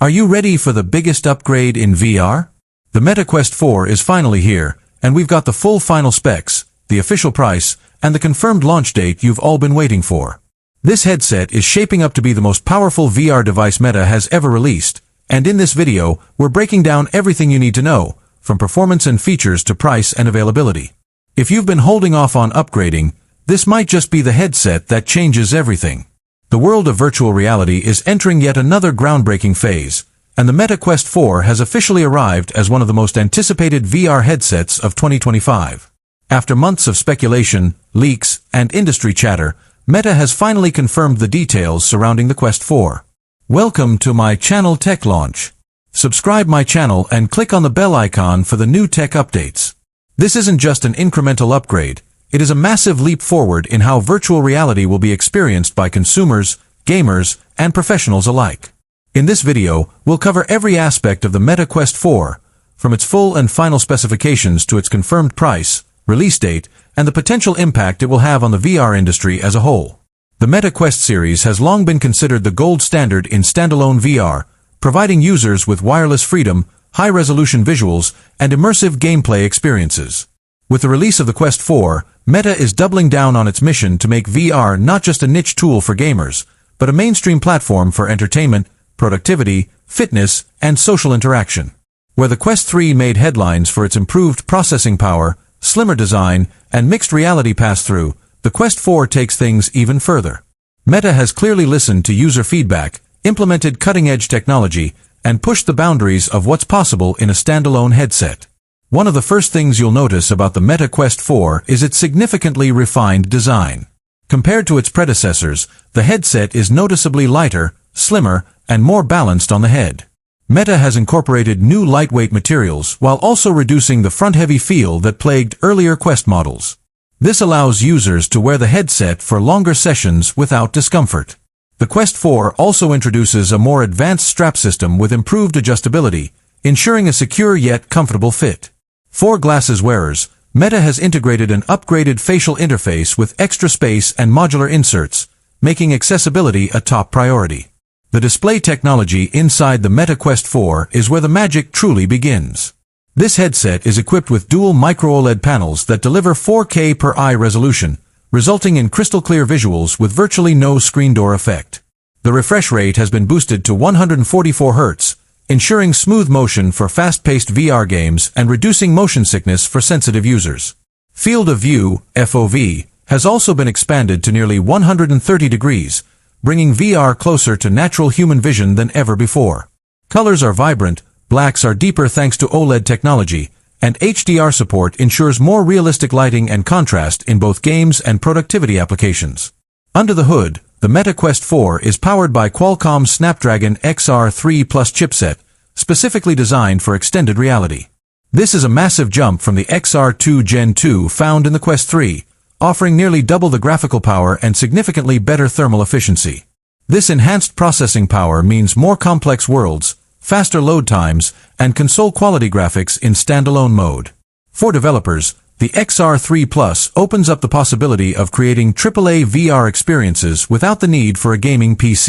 Are you ready for the biggest upgrade in VR? The Meta Quest 4 is finally here, and we've got the full final specs, the official price, and the confirmed launch date you've all been waiting for. This headset is shaping up to be the most powerful VR device Meta has ever released, and in this video, we're breaking down everything you need to know, from performance and features to price and availability. If you've been holding off on upgrading, this might just be the headset that changes everything. The world of virtual reality is entering yet another groundbreaking phase, and the Meta Quest 4 has officially arrived as one of the most anticipated VR headsets of 2025. After months of speculation, leaks, and industry chatter, Meta has finally confirmed the details surrounding the Quest 4. Welcome to my channel Tech Launch. Subscribe my channel and click on the bell icon for the new tech updates. This isn't just an incremental upgrade, it is a massive leap forward in how virtual reality will be experienced by consumers, gamers, and professionals alike. In this video, we'll cover every aspect of the Meta Quest 4, from its full and final specifications to its confirmed price, release date, and the potential impact it will have on the VR industry as a whole. The Meta Quest series has long been considered the gold standard in standalone VR, providing users with wireless freedom, high-resolution visuals, and immersive gameplay experiences. With the release of the Quest 4, Meta is doubling down on its mission to make VR not just a niche tool for gamers, but a mainstream platform for entertainment, productivity, fitness, and social interaction. Where the Quest 3 made headlines for its improved processing power, slimmer design, and mixed reality pass-through, the Quest 4 takes things even further. Meta has clearly listened to user feedback, implemented cutting-edge technology, and pushed the boundaries of what's possible in a standalone headset. One of the first things you'll notice about the Meta Quest 4 is its significantly refined design. Compared to its predecessors, the headset is noticeably lighter, slimmer, and more balanced on the head. Meta has incorporated new lightweight materials while also reducing the front-heavy feel that plagued earlier Quest models. This allows users to wear the headset for longer sessions without discomfort. The Quest 4 also introduces a more advanced strap system with improved adjustability, ensuring a secure yet comfortable fit. For glasses wearers, Meta has integrated an upgraded facial interface with extra space and modular inserts, making accessibility a top priority. The display technology inside the Meta Quest 4 is where the magic truly begins. This headset is equipped with dual micro-OLED panels that deliver 4K per eye resolution, resulting in crystal-clear visuals with virtually no screen door effect. The refresh rate has been boosted to 144 Hz, ensuring smooth motion for fast-paced VR games and reducing motion sickness for sensitive users. Field of view, FOV, has also been expanded to nearly 130 degrees, bringing VR closer to natural human vision than ever before. Colors are vibrant, blacks are deeper thanks to OLED technology, and HDR support ensures more realistic lighting and contrast in both games and productivity applications. Under the hood, the Meta Quest 4 is powered by Qualcomm's Snapdragon XR3 Plus chipset, specifically designed for extended reality. This is a massive jump from the XR2 Gen 2 found in the Quest 3, offering nearly double the graphical power and significantly better thermal efficiency. This enhanced processing power means more complex worlds, faster load times, and console-quality graphics in standalone mode. For developers, the XR3 Plus opens up the possibility of creating AAA VR experiences without the need for a gaming PC.